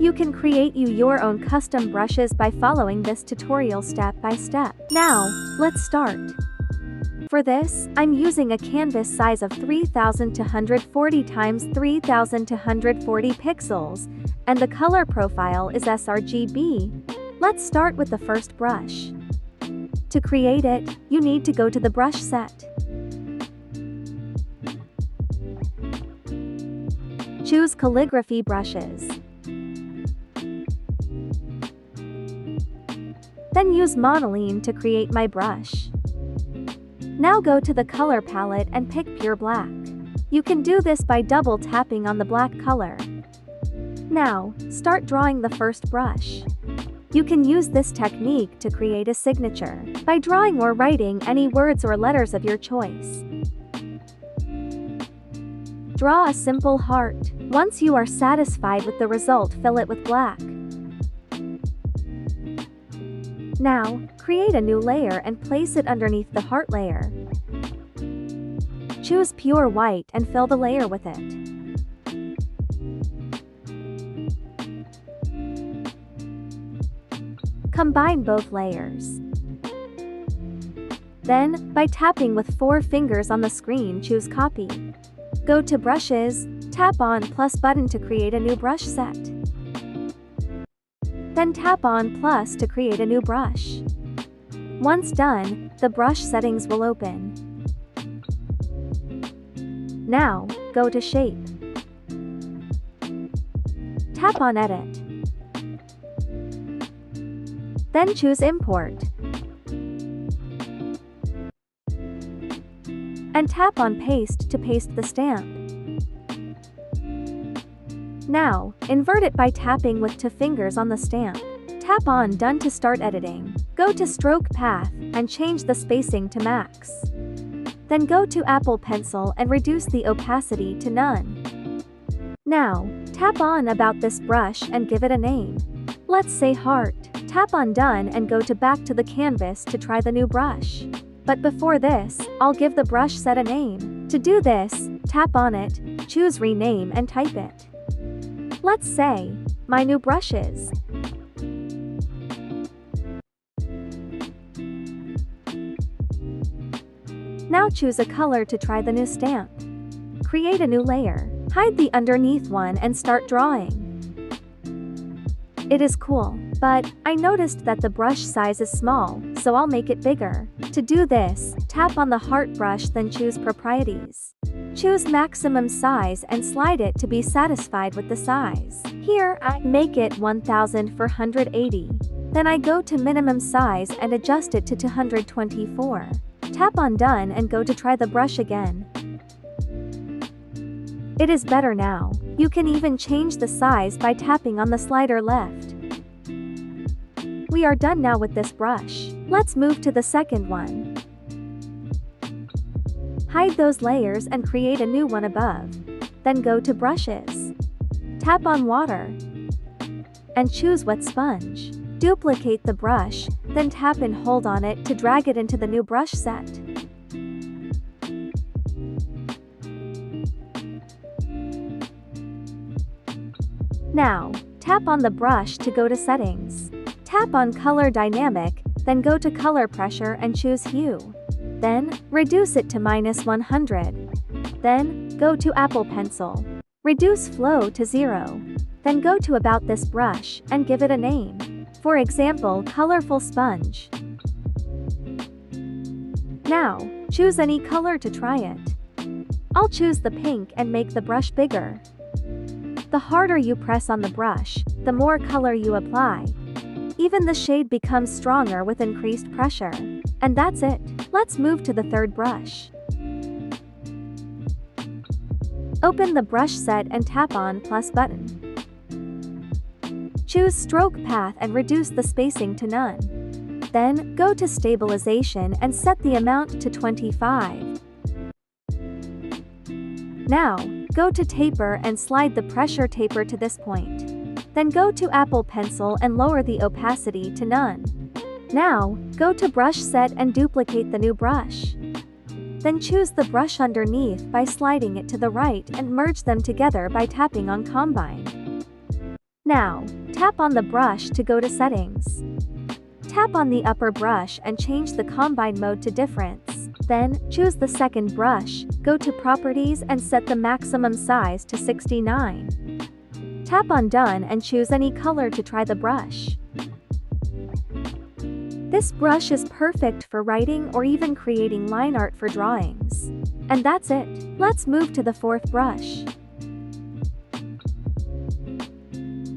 You can create your own custom brushes by following this tutorial step by step. Now, let's start. For this, I'm using a canvas size of 3240 x 3240 pixels, and the color profile is sRGB. Let's start with the first brush. To create it, you need to go to the brush set. Choose calligraphy brushes. Then use monoline to create my brush. Now go to the color palette and pick pure black. You can do this by double tapping on the black color. Now, start drawing the first brush. You can use this technique to create a signature by drawing or writing any words or letters of your choice. Draw a simple heart. Once you are satisfied with the result, fill it with black. Now, create a new layer and place it underneath the heart layer. Choose pure white and fill the layer with it. Combine both layers. Then, by tapping with 4 fingers on the screen, choose Copy. Go to Brushes, tap on plus button to create a new brush set. Then tap on plus to create a new brush. Once done, the brush settings will open. Now, go to Shape. Tap on Edit. Then choose Import. And tap on Paste to paste the stamp. Now, invert it by tapping with 2 fingers on the stamp. Tap on Done to start editing. Go to Stroke Path and change the spacing to max. Then go to Apple Pencil and reduce the opacity to none. Now, tap on About this brush and give it a name. Let's say Heart. Tap on Done and go back to the canvas to try the new brush. But before this, I'll give the brush set a name. To do this, tap on it, choose Rename and type it. Let's say, My New Brushes. Now choose a color to try the new stamp. Create a new layer. Hide the underneath one and start drawing. It is cool, but I noticed that the brush size is small, so I'll make it bigger. To do this, tap on the heart brush, then choose Properties. Choose maximum size and slide it to be satisfied with the size. Here, I make it 1480. Then I go to minimum size and adjust it to 224. Tap on Done and go to try the brush again. It is better now. You can even change the size by tapping on the slider left. We are done now with this brush. Let's move to the second one. Hide those layers and create a new one above. Then go to Brushes. Tap on Water. And choose Wet Sponge. Duplicate the brush, then tap and hold on it to drag it into the new brush set. Now, tap on the brush to go to Settings. Tap on Color Dynamic, then go to Color Pressure and choose Hue. Then, reduce it to -100. Then, go to Apple Pencil. Reduce Flow to 0. Then go to About this brush and give it a name. For example, Colorful Sponge. Now, choose any color to try it. I'll choose the pink and make the brush bigger. The harder you press on the brush, the more color you apply. Even the shade becomes stronger with increased pressure. And that's it. Let's move to the third brush. Open the brush set and tap on plus button. Choose Stroke Path and reduce the spacing to none. Then, go to Stabilization and set the amount to 25. Now, go to Taper and slide the pressure taper to this point. Then go to Apple Pencil and lower the opacity to none. Now, go to Brush Set and duplicate the new brush. Then choose the brush underneath by sliding it to the right and merge them together by tapping on Combine. Now, tap on the brush to go to Settings. Tap on the upper brush and change the combine mode to Difference. Then, choose the second brush, go to Properties and set the maximum size to 69. Tap on Done and choose any color to try the brush. This brush is perfect for writing or even creating line art for drawings. And that's it. Let's move to the fourth brush.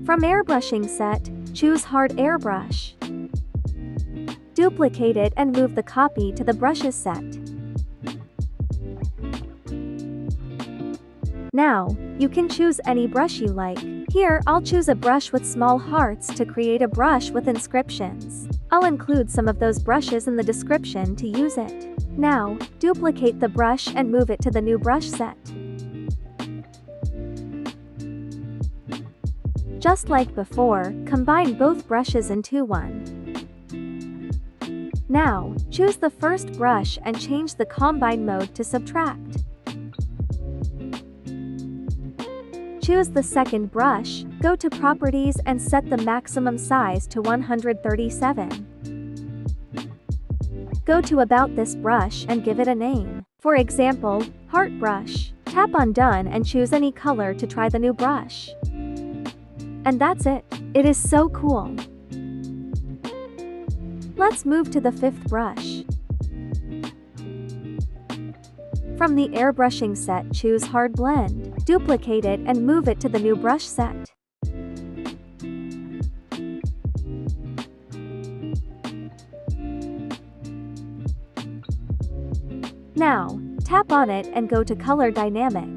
From Airbrushing set, choose Hard Airbrush. Duplicate it and move the copy to the Brushes set. Now, you can choose any brush you like. Here, I'll choose a brush with small hearts to create a brush with inscriptions. I'll include some of those brushes in the description to use it. Now, duplicate the brush and move it to the new brush set. Just like before, combine both brushes into one. Now, choose the first brush and change the combine mode to Subtract. Choose the second brush, go to Properties and set the maximum size to 137. Go to About this brush and give it a name. For example, Heart Brush. Tap on Done and choose any color to try the new brush. And that's it. It is so cool. Let's move to the fifth brush. From the Airbrushing set, choose Hard Blend. Duplicate it and move it to the new brush set. Now, tap on it and go to Color Dynamic.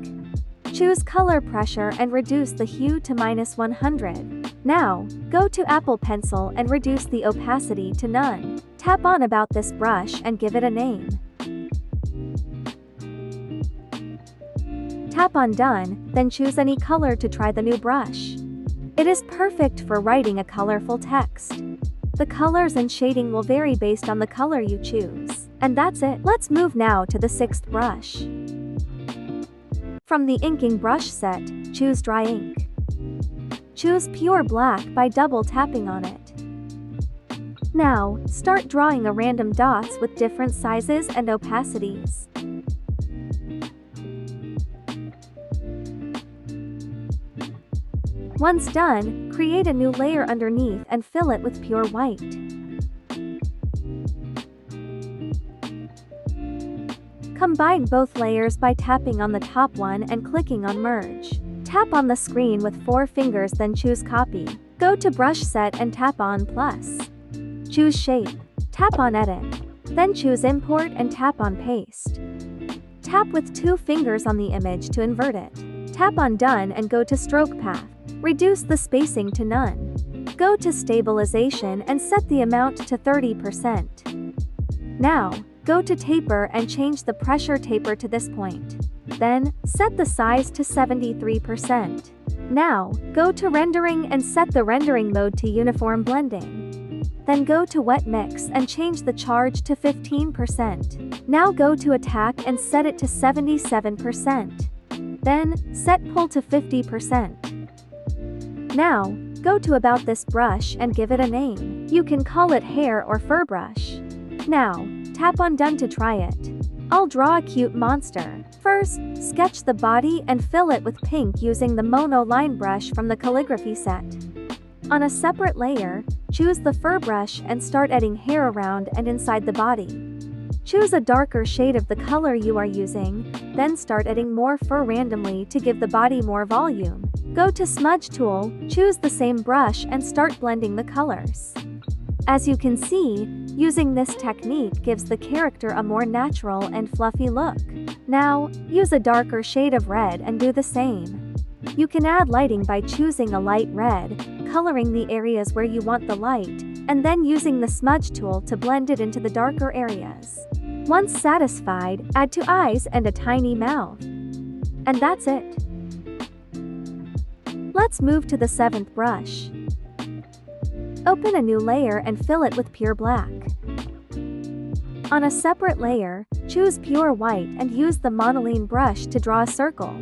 Choose Color Pressure and reduce the hue to -100. Now, go to Apple Pencil and reduce the opacity to none. Tap on About this brush and give it a name. Tap on Done, then choose any color to try the new brush. It is perfect for writing a colorful text. The colors and shading will vary based on the color you choose. And that's it. Let's move now to the sixth brush. From the Inking brush set, choose Dry Ink. Choose Pure Black by double tapping on it. Now, start drawing a random dots with different sizes and opacities. Once done, create a new layer underneath and fill it with pure white. Combine both layers by tapping on the top one and clicking on Merge. Tap on the screen with 4 fingers, then choose Copy. Go to Brush Set and tap on Plus. Choose Shape. Tap on Edit. Then choose Import and tap on Paste. Tap with 2 fingers on the image to invert it. Tap on Done and go to Stroke Path. Reduce the spacing to none. Go to Stabilization and set the amount to 30%. Now, go to Taper and change the pressure taper to this point. Then, set the size to 73%. Now, go to Rendering and set the rendering mode to Uniform Blending. Then go to Wet Mix and change the charge to 15%. Now go to Attack and set it to 77%. Then, set Pull to 50%. Now, go to About this brush and give it a name. You can call it Hair or Fur Brush. Now, tap on Done to try it. I'll draw a cute monster. First, sketch the body and fill it with pink using the Mono Line brush from the calligraphy set. On a separate layer, choose the fur brush and start adding hair around and inside the body. Choose a darker shade of the color you are using, then start adding more fur randomly to give the body more volume. Go to Smudge tool, choose the same brush and start blending the colors. As you can see, using this technique gives the character a more natural and fluffy look. Now, use a darker shade of red and do the same. You can add lighting by choosing a light red, coloring the areas where you want the light, and then using the Smudge tool to blend it into the darker areas. Once satisfied, add 2 eyes and a tiny mouth. And that's it. Let's move to the 7th brush. Open a new layer and fill it with pure black. On a separate layer, choose pure white and use the monoline brush to draw a circle.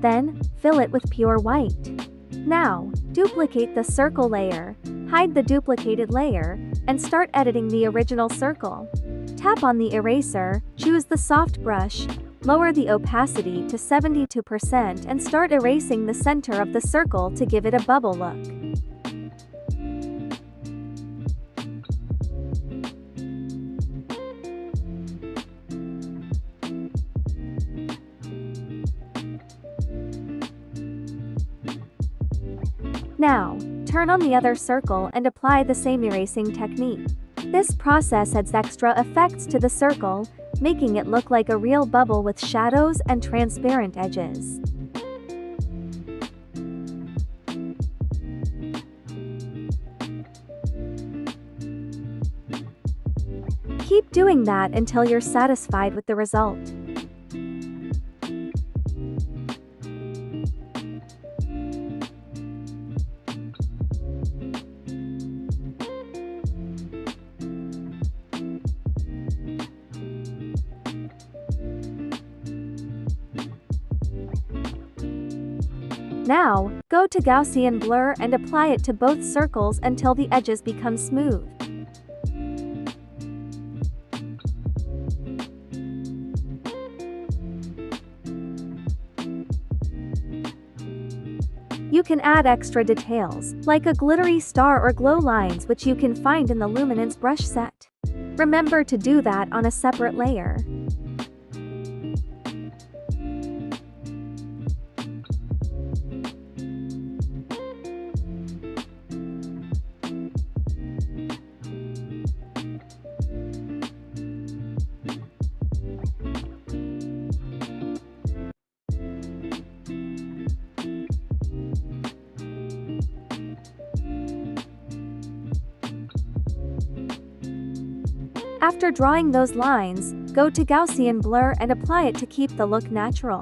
Then, fill it with pure white. Now, duplicate the circle layer, hide the duplicated layer, and start editing the original circle. Tap on the eraser, choose the soft brush, lower the opacity to 72% and start erasing the center of the circle to give it a bubble look. Now, turn on the other circle and apply the same erasing technique. This process adds extra effects to the circle, making it look like a real bubble with shadows and transparent edges. Keep doing that until you're satisfied with the result. Now, go to Gaussian blur and apply it to both circles until the edges become smooth. You can add extra details, like a glittery star or glow lines which you can find in the luminance brush set. Remember to do that on a separate layer. After drawing those lines, go to Gaussian blur and apply it to keep the look natural.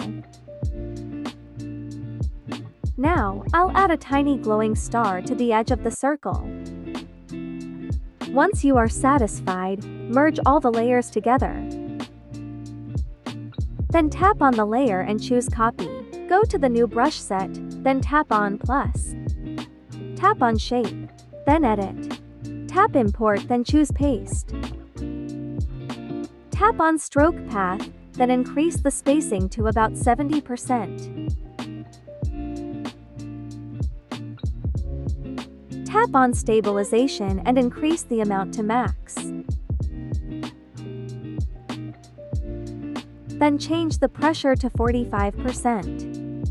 Now, I'll add a tiny glowing star to the edge of the circle. Once you are satisfied, merge all the layers together. Then tap on the layer and choose Copy. Go to the new brush set, then tap on Plus. Tap on Shape, then Edit. Tap Import, then choose Paste. Tap on Stroke Path, then increase the spacing to about 70%. Tap on Stabilization and increase the amount to max. Then change the pressure to 45%.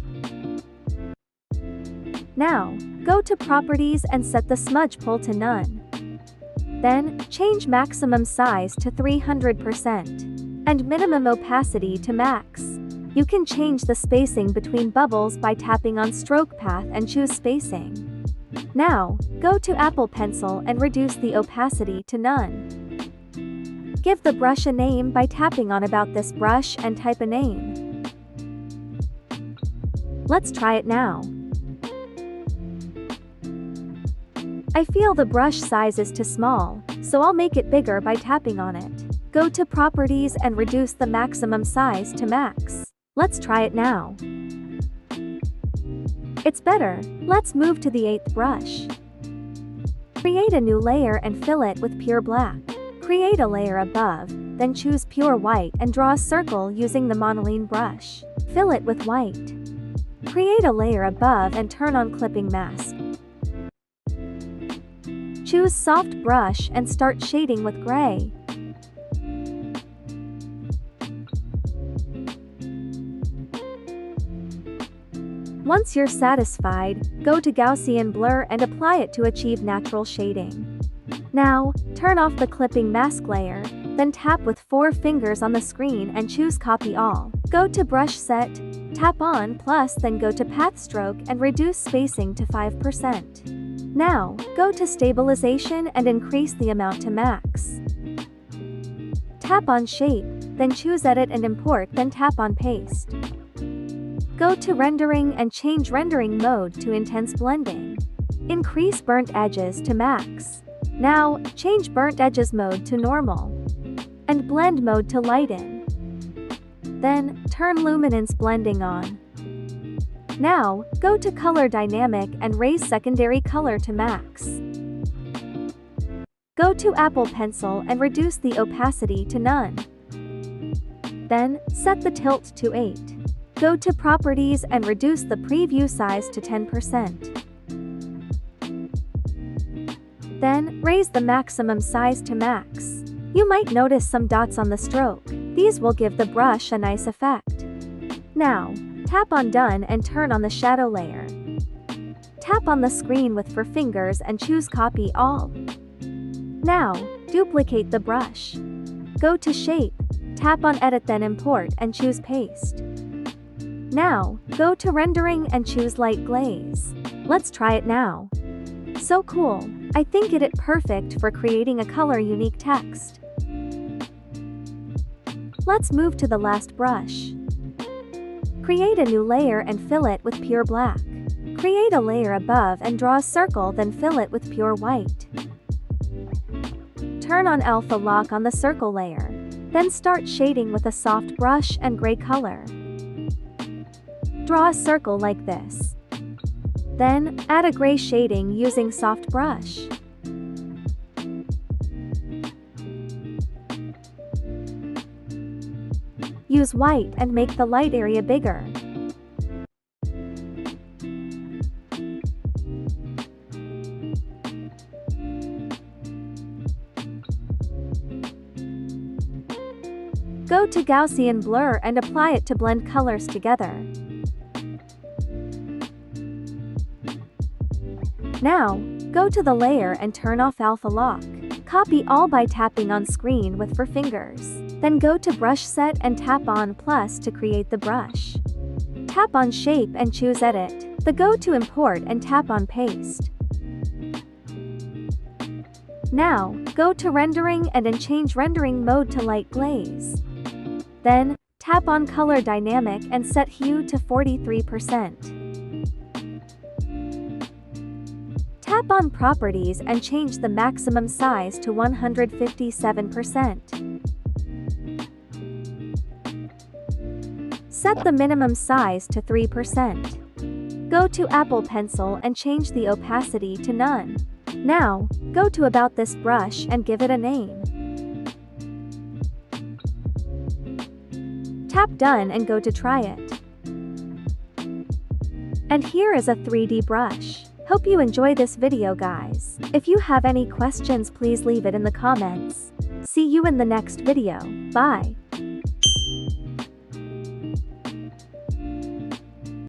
Now, go to Properties and set the smudge pull to none. Then, change maximum size to 300% and minimum opacity to max. You can change the spacing between bubbles by tapping on Stroke Path and choose Spacing. Now, go to Apple Pencil and reduce the opacity to none. Give the brush a name by tapping on About This Brush and type a name. Let's try it now. I feel the brush size is too small, so I'll make it bigger by tapping on it. Go to Properties and reduce the maximum size to max. Let's try it now. It's better. Let's move to the 8th brush. Create a new layer and fill it with pure black. Create a layer above, then choose pure white and draw a circle using the monoline brush. Fill it with white. Create a layer above and turn on clipping mask. Choose soft brush and start shading with gray. Once you're satisfied, go to Gaussian blur and apply it to achieve natural shading. Now, turn off the clipping mask layer, then tap with 4 fingers on the screen and choose Copy All. Go to Brush Set, tap on Plus, then go to Path Stroke and reduce spacing to 5%. Now, go to Stabilization and increase the amount to max. Tap on Shape, then choose Edit and Import, then tap on Paste. Go to Rendering and change Rendering Mode to Intense Blending. Increase Burnt Edges to Max. Now, change Burnt Edges Mode to Normal. And Blend Mode to Lighten. Then, turn Luminance Blending on. Now, go to Color Dynamic and raise secondary color to max. Go to Apple Pencil and reduce the opacity to none. Then, set the tilt to 8. Go to Properties and reduce the preview size to 10%. Then, raise the maximum size to max. You might notice some dots on the stroke. These will give the brush a nice effect. Now, tap on Done and turn on the shadow layer. Tap on the screen with 4 fingers and choose Copy All. Now, duplicate the brush. Go to Shape, tap on Edit then Import and choose Paste. Now, go to Rendering and choose Light Glaze. Let's try it now. So cool! I think it's perfect for creating a color unique text. Let's move to the last brush. Create a new layer and fill it with pure black. Create a layer above and draw a circle, then fill it with pure white. Turn on Alpha Lock on the circle layer. Then start shading with a soft brush and gray color. Draw a circle like this. Then, add a gray shading using soft brush. Use white and make the light area bigger. Go to Gaussian Blur and apply it to blend colors together. Now, go to the layer and turn off Alpha Lock. Copy all by tapping on screen with 4 fingers. Then go to Brush Set and tap on Plus to create the brush. Tap on Shape and choose Edit. Then go to Import and tap on Paste. Now, go to Rendering and then change rendering mode to Light Glaze. Then, tap on Color Dynamic and set Hue to 43%. Tap on Properties and change the maximum size to 157%. Set the minimum size to 3%. Go to Apple Pencil and change the opacity to none. Now, go to About this brush and give it a name. Tap Done and go to Try It. And here is a 3D brush. Hope you enjoy this video, guys. If you have any questions, please leave it in the comments. See you in the next video. Bye.